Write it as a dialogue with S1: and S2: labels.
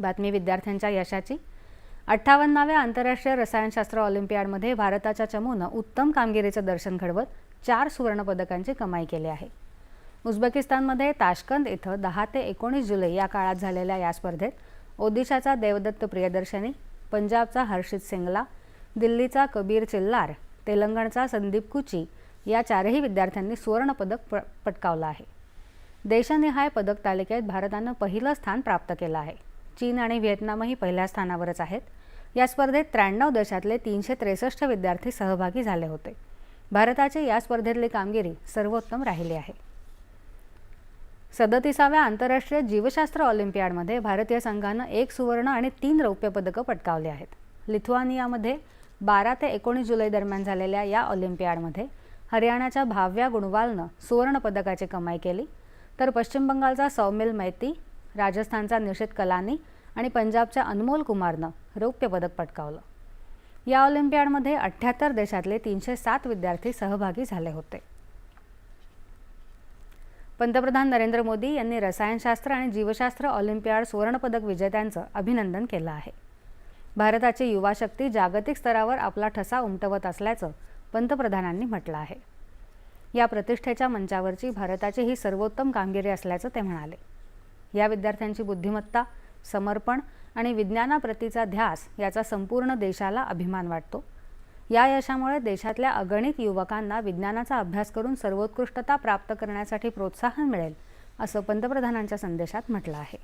S1: बातमी विद्यार्थ्यांच्या यशाची। 58व्या आंतरराष्ट्रीय रसायनशास्त्र ऑलिम्पियाडमध्ये भारताच्या चमूने उत्तम कामगिरीचे दर्शन घडवत 4 सुवर्ण पदकांची कमाई केली आहे। उझबेकिस्तानमध्ये ताश्कंद इथं 10 ते 19 जुलै या काळात झालेल्या या स्पर्धेत ओदिशाचा देवदत्त प्रियदर्शनी, पंजाबचा हर्षित सिंगला, दिल्लीचा कबीर चिल्लार, तेलंगणचा संदीप कुची या 4ही विद्यार्थ्यांनी सुवर्ण पदक पटकावलं आहे। देशनिहाय पदक तालिकेत भारताने पहिलं स्थान प्राप्त केलं आहे। चीन आणि व्हिएतनामही पहिल्या स्थानावरच आहेत। या स्पर्धेत 93 देशातले 363 विद्यार्थी सहभागी झाले होते। भारताची या स्पर्धेतली कामगिरी सर्वोत्तम राहिली आहे। 37व्या आंतरराष्ट्रीय जीवशास्त्र ऑलिम्पियाडमध्ये भारतीय संघाने 1 सुवर्ण आणि 3 रौप्य पदकं पटकावली आहेत। लिथुआनियामध्ये 12 ते 19 जुलै दरम्यान झालेल्या या ऑलिम्पियाडमध्ये हरियाणाच्या भाव्या गुणवालने सुवर्ण पदकाची कमाई केली, तर पश्चिम बंगालचा सौमिल मैती, राजस्थानचा निशित कलानी आणि पंजाबच्या अनमोल कुमारने रौप्य पदक पटकावलं। या ऑलिम्पियाडमध्ये 78 देशातले 307 विद्यार्थी सहभागी झाले होते। पंतप्रधान नरेंद्र मोदी यांनी रसायनशास्त्र आणि जीवशास्त्र ऑलिम्पियाड सुवर्ण पदक विजेत्यांचं अभिनंदन केलं आहे। भारताची युवा शक्ती जागतिक स्तरावर आपला ठसा उमटवत असल्याचं पंतप्रधानांनी म्हटलं आहे। या प्रतिष्ठेच्या मंचावरची भारताची ही सर्वोत्तम कामगिरी असल्याचं ते म्हणाले। या विद्यार्थ्यांची बुद्धिमत्ता, समर्पण आणि विज्ञानाप्रतीचा ध्यास याचा संपूर्ण देशाला अभिमान वाटतो। या यशामुळे देशातल्या अगणित युवकांना विज्ञानाचा अभ्यास करून सर्वोत्कृष्टता प्राप्त करण्यासाठी प्रोत्साहन मिळेल, असं पंतप्रधानांच्या संदेशात म्हटलं आहे।